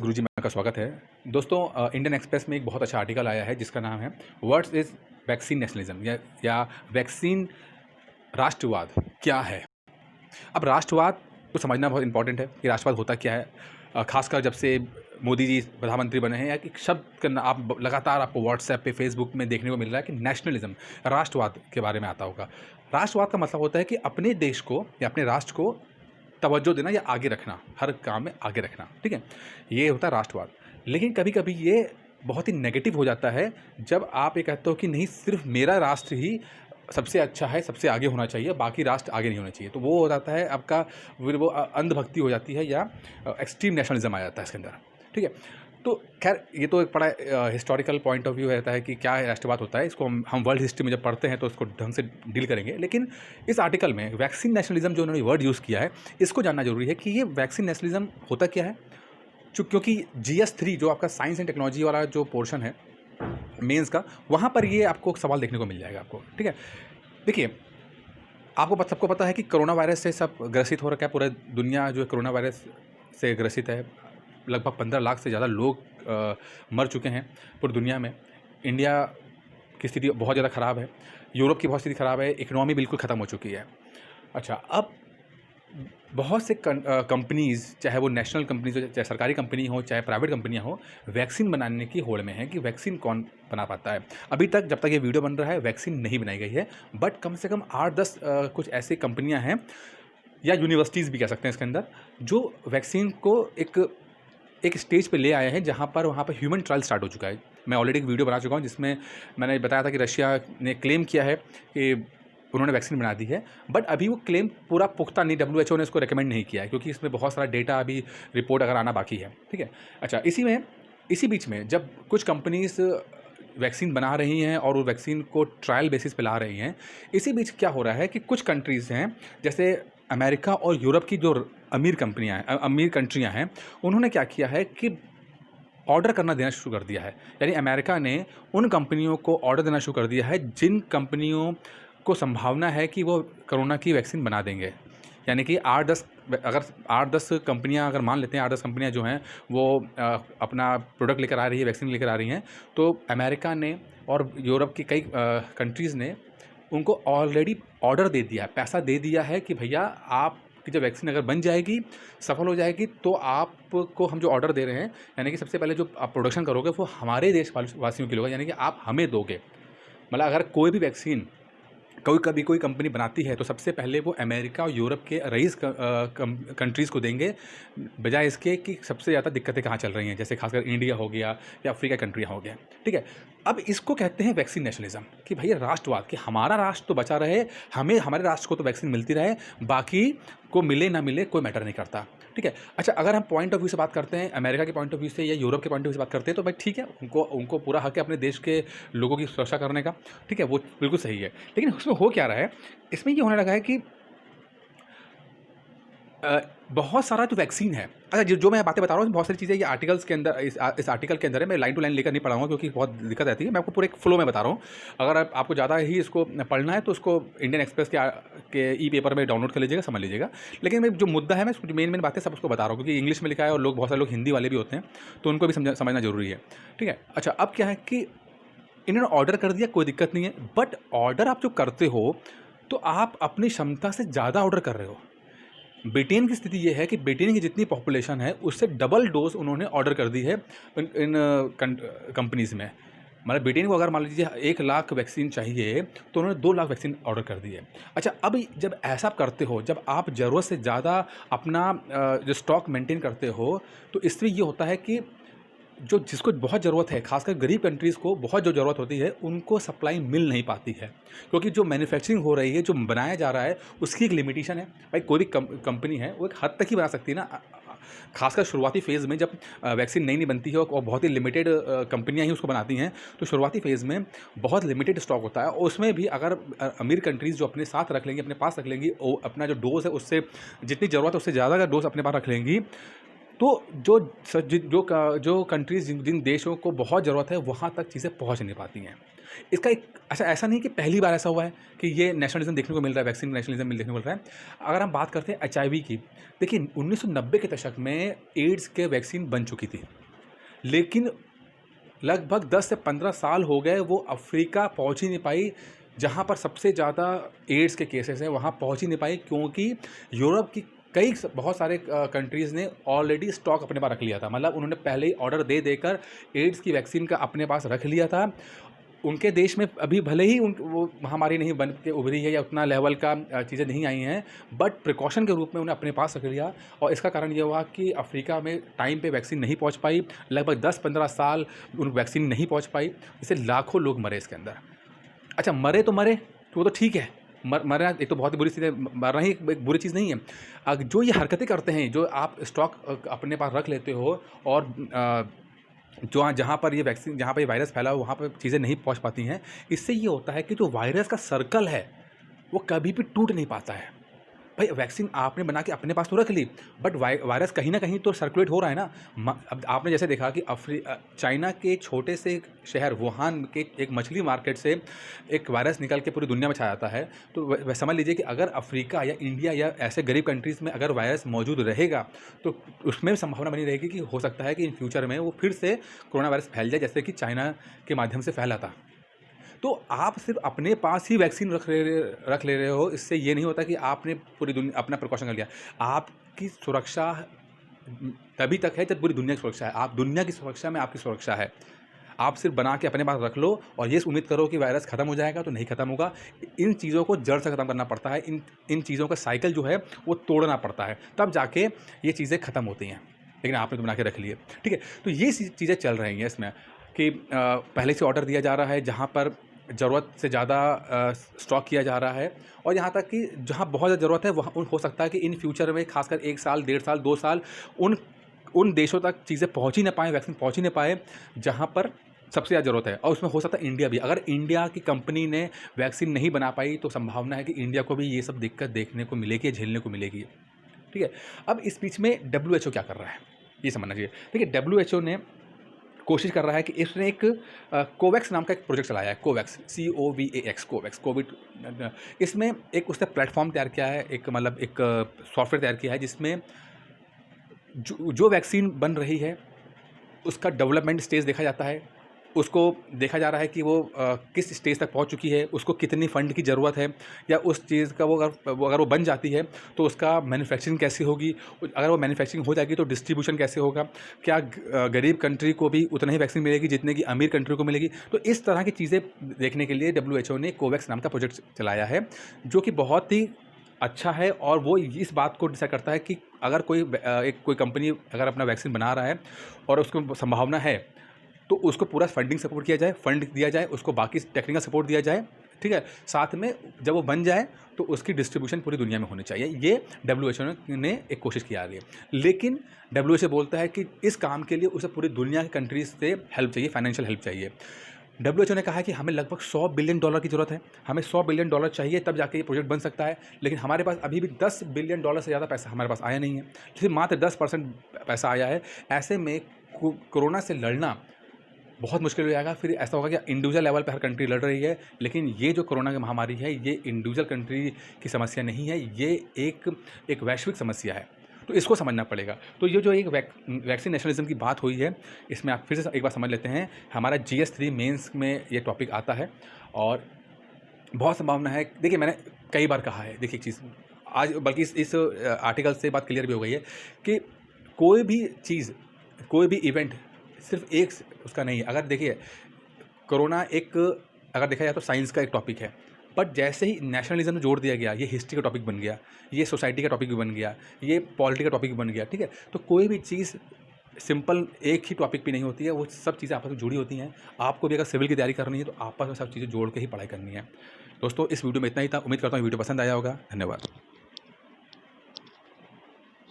गुरुजी में आपका स्वागत है। दोस्तों इंडियन एक्सप्रेस में एक बहुत अच्छा आर्टिकल आया है जिसका नाम है व्हाट्स इज़ वैक्सीन नेशनलिज्म या वैक्सीन राष्ट्रवाद क्या है। अब राष्ट्रवाद को समझना बहुत इंपॉर्टेंट है कि राष्ट्रवाद होता क्या है। खासकर जब से मोदी जी प्रधानमंत्री बने हैं या एक शब्द का आप लगातार आपको व्हाट्सएप पे फेसबुक में देखने को मिल रहा है कि नेशनलिज्म राष्ट्रवाद के बारे में आता होगा। राष्ट्रवाद का मतलब होता है कि अपने देश को या अपने राष्ट्र को तवज्जो देना या आगे रखना, हर काम में आगे रखना, ठीक है? ये होता है राष्ट्रवाद। लेकिन कभी-कभी ये बहुत ही नेगेटिव हो जाता है जब आप ये कहते हो कि नहीं सिर्फ़ मेरा राष्ट्र ही सबसे अच्छा है, सबसे आगे होना चाहिए, बाकी राष्ट्र आगे नहीं होने चाहिए। तो वो हो जाता है आपका फिर वो अंधभक्ति हो जाती है या एक्सट्रीम नेशनलिज़्म आ जाता है इसके अंदर, ठीक है? तो खैर ये तो एक बड़ा हिस्टोरिकल पॉइंट ऑफ व्यू रहता है कि क्या राष्ट्रवाद होता है। इसको हम वर्ल्ड हिस्ट्री में जब पढ़ते हैं तो इसको ढंग से डील करेंगे। लेकिन इस आर्टिकल में वैक्सीन नेशनलिज्म जो उन्होंने वर्ड यूज़ किया है, इसको जानना ज़रूरी है कि ये वैक्सीन नेशनलिज्म होता क्या है। क्योंकि GS3 जो आपका साइंस एंड टेक्नोलॉजी वाला जो पोर्शन है मेंस का, वहाँ पर ये आपको सवाल देखने को मिल जाएगा आपको, ठीक है? देखिए, आपको सबको पता है कि कोरोना वायरस से सब ग्रसित हो रखा है। पूरा दुनिया जो है कोरोना वायरस से ग्रसित है। लगभग 15 लाख से ज़्यादा लोग मर चुके हैं पूरी दुनिया में। इंडिया की स्थिति बहुत ज़्यादा ख़राब है। यूरोप की बहुत स्थिति ख़राब है। इकोनॉमी बिल्कुल ख़त्म हो चुकी है। अच्छा, अब बहुत से कंपनीज़, चाहे वो नेशनल कंपनीज़ हो, चाहे सरकारी कंपनी हो, चाहे प्राइवेट कंपनियाँ हो, वैक्सीन बनाने की होड़ में हैं कि वैक्सीन कौन बना पाता है। अभी तक जब तक ये वीडियो बन रहा है वैक्सीन नहीं बनाई गई है, बट कम से कम 8-10 कुछ ऐसी कंपनियाँ हैं या यूनिवर्सिटीज़ भी कह सकते हैं इसके अंदर, जो वैक्सीन को एक स्टेज पे ले आए हैं जहाँ पर वहाँ पर ह्यूमन ट्रायल स्टार्ट हो चुका है। मैं ऑलरेडी एक वीडियो बना चुका हूँ जिसमें मैंने बताया था कि रशिया ने क्लेम किया है कि उन्होंने वैक्सीन बना दी है, बट अभी वो क्लेम पूरा पुख्ता नहीं, WHO ने इसको रिकमेंड नहीं किया है क्योंकि इसमें बहुत सारा डेटा अभी रिपोर्ट अगर आना बाकी है, ठीक है? अच्छा, इसी बीच में जब कुछ कंपनीज़ वैक्सीन बना रही हैं और वो वैक्सीन को ट्रायल बेसिस पे ला रही हैं, इसी बीच क्या हो रहा है कि कुछ कंट्रीज़ हैं, जैसे अमेरिका और यूरोप की जो अमीर कंट्रियाँ हैं, उन्होंने क्या किया है कि ऑर्डर करना देना शुरू कर दिया है। यानी अमेरिका ने उन कंपनियों को ऑर्डर देना शुरू कर दिया है जिन कंपनियों को संभावना है कि वो कोरोना की वैक्सीन बना देंगे। यानी कि 8-10 कंपनियां अगर मान लेते हैं, 8-10 कंपनियां जो हैं वो अपना प्रोडक्ट लेकर आ रही है, वैक्सीन लेकर आ रही हैं, तो अमेरिका ने और यूरोप की कई कंट्रीज़ ने उनको ऑलरेडी ऑर्डर दे दिया है, पैसा दे दिया है कि भैया आपकी जब वैक्सीन अगर बन जाएगी, सफल हो जाएगी, तो आपको हम जो ऑर्डर दे रहे हैं, यानी कि सबसे पहले जो आप प्रोडक्शन करोगे वो हमारे देश वासियों के लिए होगा, यानी कि आप हमें दोगे। मतलब अगर कोई भी वैक्सीन कोई कंपनी बनाती है तो सबसे पहले वो अमेरिका और यूरोप के रईस कंट्रीज़ को देंगे, बजाय इसके कि सबसे ज़्यादा दिक्कतें कहाँ चल रही हैं, जैसे खासकर इंडिया हो गया या अफ्रीका कंट्रियाँ हो गया, ठीक है? अब इसको कहते हैं वैक्सीन नेशनलिज्म कि भैया राष्ट्रवाद, कि हमारा राष्ट्र तो बचा रहे, हमें हमारे राष्ट्र को तो वैक्सीन मिलती रहे, बाकी को मिले ना मिले कोई मैटर नहीं करता, ठीक है? अच्छा, अगर हम पॉइंट ऑफ व्यू से बात करते हैं, अमेरिका के पॉइंट ऑफ व्यू से या यूरोप के पॉइंट ऑफ व्यू से बात करते हैं, तो भाई ठीक है, उनको पूरा हक है अपने देश के लोगों की सुरक्षा करने का, ठीक है? वो बिल्कुल सही है। लेकिन उसमें हो क्या रहा है, इसमें ये होने लगा है कि बहुत सारा जो वैक्सीन है, अच्छा जो मैं बातें बता रहा हूँ, बहुत सारी चीज़ें ये आर्टिकल्स के अंदर इस आर्टिकल के अंदर है। मैं लाइन टू लाइन लेकर नहीं पढ़ाऊँगा क्योंकि बहुत दिक्कत आती है। मैं आपको पूरे एक फ्लो में बता रहा हूँ। अगर आपको ज़्यादा ही इसको पढ़ना है तो उसको इंडियन एक्सप्रेस के ई-पेपर में डाउनलोड कर लीजिएगा, समझ लीजिएगा। लेकिन मैं जो मुद्दा है, मैं जो मेन बातें सब उसको बता रहा हूँ क्योंकि इंग्लिश में लिखा है और बहुत सारे लोग हिंदी वाले भी होते हैं, तो उनको भी समझना ज़रूरी है, ठीक है? अच्छा, अब क्या है कि इन्होंने ऑर्डर कर दिया, कोई दिक्कत नहीं है, बट ऑर्डर आप जो करते हो तो आप अपनी क्षमता से ज़्यादा ऑर्डर कर रहे हो। ब्रिटेन की स्थिति ये है कि ब्रिटेन की जितनी पॉपुलेशन है उससे डबल डोज उन्होंने ऑर्डर कर दी है इन कंपनीज़ में। मतलब ब्रिटेन को अगर मान लीजिए 1 लाख वैक्सीन चाहिए तो उन्होंने 2 लाख वैक्सीन ऑर्डर कर दी है। अच्छा, अब जब ऐसा आप करते हो, जब आप ज़रूरत से ज़्यादा अपना जो स्टॉक मेंटेन करते हो, तो इससे ये होता है कि जिसको बहुत ज़रूरत है, खासकर गरीब कंट्रीज़ को बहुत जो ज़रूरत होती है, उनको सप्लाई मिल नहीं पाती है क्योंकि जो मैन्युफैक्चरिंग हो रही है, जो बनाया जा रहा है, उसकी एक लिमिटेशन है। भाई कोई भी कंपनी है वो एक हद तक ही बना सकती है ना, खासकर शुरुआती फ़ेज़ में जब वैक्सीन नई बनती है और बहुत ही लिमिटेड कंपनियाँ ही उसको बनाती हैं, तो शुरुआती फ़ेज़ में बहुत लिमिटेड स्टॉक होता है और उसमें भी अगर अमीर कंट्रीज़ जो अपने साथ रख लेंगी, अपने पास रख लेंगी, वो अपना जो डोज़ है उससे जितनी ज़रूरत है उससे ज़्यादा अगर डोज़ अपने पास रख लेंगी, तो जो कंट्रीज़ जिन देशों को बहुत ज़रूरत है वहाँ तक चीज़ें पहुँच नहीं पाती हैं। इसका एक अच्छा ऐसा नहीं कि पहली बार ऐसा हुआ है कि ये नेशनलिज्म देखने को मिल रहा है, वैक्सीन नेशनलिज्म देखने को मिल रहा है। अगर हम बात करते हैं एचआईवी की, देखिए 1990 के दशक में एड्स के वैक्सीन बन चुकी थी, लेकिन लगभग 10 से 15 साल हो गए वो अफ्रीका पहुंच ही नहीं पाई, जहां पर सबसे ज़्यादा एड्स के केसेस हैं वहां पहुंच ही नहीं पाई, क्योंकि यूरोप की बहुत सारे कंट्रीज़ ने ऑलरेडी स्टॉक अपने पास रख लिया था। मतलब उन्होंने पहले ही ऑर्डर दे देकर एड्स की वैक्सीन का अपने पास रख लिया था। उनके देश में अभी भले ही वो महामारी नहीं बन के उभरी है या उतना लेवल का चीज़ें नहीं आई हैं, बट प्रिकॉशन के रूप में उन्हें अपने पास रख लिया। और इसका कारण ये हुआ कि अफ्रीका में टाइम पे वैक्सीन नहीं पहुंच पाई, लगभग 10-15 साल उन वैक्सीन नहीं पहुंच पाई, इससे लाखों लोग मरे इसके अंदर। अच्छा, मरे तो मरे, तो वो तो ठीक है, मरना एक तो बहुत ही बुरी चीज़ है, मरना ही एक बुरी चीज़ नहीं है। जो ये हरकतें करते हैं, जो आप स्टॉक अपने पास रख लेते हो और जहाँ पर ये वैक्सीन, जहाँ पर ये वायरस फैला हो वहाँ पर चीज़ें नहीं पहुँच पाती हैं, इससे ये होता है कि जो वायरस का सर्कल है वो कभी भी टूट नहीं पाता है। भाई वैक्सीन आपने बना के अपने पास तो रख ली, बट वायरस कहीं ना कहीं तो सर्कुलेट हो रहा है ना। अब आपने जैसे देखा कि चाइना के छोटे से शहर वुहान के एक मछली मार्केट से एक वायरस निकल के पूरी दुनिया में छा जाता है। तो समझ लीजिए कि अगर अफ्रीका या इंडिया या ऐसे गरीब कंट्रीज़ में अगर वायरस मौजूद रहेगा तो उसमें संभावना बनी रहेगी कि हो सकता है कि इन फ्यूचर में वो फिर से कोरोना वायरस फैल जाए, जैसे कि चाइना के माध्यम से फैला था। तो आप सिर्फ अपने पास ही वैक्सीन रख ले रहे हो, इससे ये नहीं होता कि आपने पूरी दुनिया अपना प्रिकॉशन कर लिया। आपकी सुरक्षा तभी तक है जब पूरी दुनिया की सुरक्षा है। आप दुनिया की सुरक्षा में आपकी सुरक्षा है। आप सिर्फ बना के अपने पास रख लो और ये उम्मीद करो कि वायरस ख़त्म हो जाएगा, तो नहीं ख़त्म होगा। इन चीज़ों को जड़ से ख़त्म करना पड़ता है, इन चीज़ों का साइकिल जो है वो तोड़ना पड़ता है, तब जाके ये चीज़ें ख़त्म होती हैं। लेकिन आपने तो बना के रख लिए, ठीक है। तो ये चीज़ें चल रही हैं इसमें कि पहले से ऑर्डर दिया जा रहा है, जहाँ पर ज़रूरत से ज़्यादा स्टॉक किया जा रहा है, और यहाँ तक कि जहाँ बहुत ज़्यादा ज़रूरत है वहाँ हो सकता है कि इन फ्यूचर में खासकर 1 साल, 1.5 साल, 2 साल उन देशों तक चीज़ें पहुँच ही ना पाएँ, वैक्सीन पहुँच ही ना पाए जहाँ पर सबसे ज़्यादा ज़रूरत है। और उसमें हो सकता है इंडिया भी, अगर इंडिया की कंपनी ने वैक्सीन नहीं बना पाई तो संभावना है कि इंडिया को भी ये सब दिक्कत देखने को मिलेगी, झेलने को मिलेगी, ठीक है। अब इस बीच में WHO क्या कर रहा है ये समझना चाहिए। देखिए WHO ने कोशिश कर रहा है कि इसने एक कोवैक्स नाम का एक प्रोजेक्ट चलाया है, कोवैक्स, COVAX, कोवैक्स, कोविड। इसमें एक उसने प्लेटफॉर्म तैयार किया है, एक मतलब एक सॉफ्टवेयर तैयार किया है जिसमें जो वैक्सीन बन रही है उसका डेवलपमेंट स्टेज देखा जाता है, उसको देखा जा रहा है कि वो किस स्टेज तक पहुंच चुकी है, उसको कितनी फ़ंड की ज़रूरत है, या उस चीज़ का अगर वो बन जाती है तो उसका मैन्युफैक्चरिंग कैसे होगी, अगर वो मैन्युफैक्चरिंग हो जाएगी तो डिस्ट्रीब्यूशन कैसे होगा, क्या गरीब कंट्री को भी उतना ही वैक्सीन मिलेगी जितने की अमीर कंट्री को मिलेगी। तो इस तरह की चीज़ें देखने के लिए WHO ने कोवैक्स नाम का प्रोजेक्ट चलाया है, जो कि बहुत ही अच्छा है। और वो इस बात को डिसाइड करता है कि अगर कोई कंपनी अगर अपना वैक्सीन बना रहा है और उसको संभावना है तो उसको पूरा फंडिंग सपोर्ट किया जाए, फंड दिया जाए, उसको बाकी टेक्निकल सपोर्ट दिया जाए, ठीक है। साथ में जब वो बन जाए तो उसकी डिस्ट्रीब्यूशन पूरी दुनिया में होनी चाहिए। ये WHO ने एक कोशिश की आ रही है, लेकिन WHO बोलता है कि इस काम के लिए उसे पूरी दुनिया की कंट्रीज से हेल्प चाहिए, फाइनेंशियल हेल्प चाहिए। WHO ने कहा है कि हमें लगभग $100 बिलियन की ज़रूरत है, हमें $100 बिलियन चाहिए, तब जाके ये प्रोजेक्ट बन सकता है। लेकिन हमारे पास अभी भी $10 बिलियन से ज़्यादा पैसा हमारे पास आया नहीं है, सिर्फ मात्र 10% पैसा आया है। ऐसे में कोरोना से लड़ना बहुत मुश्किल हो जाएगा। फिर ऐसा होगा कि इंडिविजुअल लेवल पे हर कंट्री लड़ रही है, लेकिन ये जो कोरोना की महामारी है ये इंडिविजुअल कंट्री की समस्या नहीं है, ये एक वैश्विक समस्या है, तो इसको समझना पड़ेगा। तो ये जो एक वैक्सीन नेशनलिज्म की बात हुई है, इसमें आप फिर से एक बार समझ लेते हैं। हमारा GS3 मेंस में ये टॉपिक आता है और बहुत संभावना है। देखिए मैंने कई बार कहा है, देखिए एक चीज़ आज बल्कि इस आर्टिकल से बात क्लियर भी हो गई है कि कोई भी चीज़, कोई भी इवेंट सिर्फ एक उसका नहीं है। अगर देखिए कोरोना एक, अगर देखा जाए तो साइंस का एक टॉपिक है, बट जैसे ही नेशनलिज्म में जोड़ दिया गया, ये हिस्ट्री का टॉपिक बन गया, ये सोसाइटी का टॉपिक भी बन गया, ये पॉलिटी का टॉपिक भी बन गया, ठीक है। तो कोई भी चीज़ सिंपल एक ही टॉपिक पे नहीं होती है, वो सब चीज़ें आपस में जुड़ी होती हैं। आपको भी अगर सिविल की तैयारी करनी है तो आपस में सब चीज़ें जोड़ के ही पढ़ाई करनी है। दोस्तों इस वीडियो में इतना ही था, उम्मीद करता हूँ वीडियो पसंद आया होगा। धन्यवाद।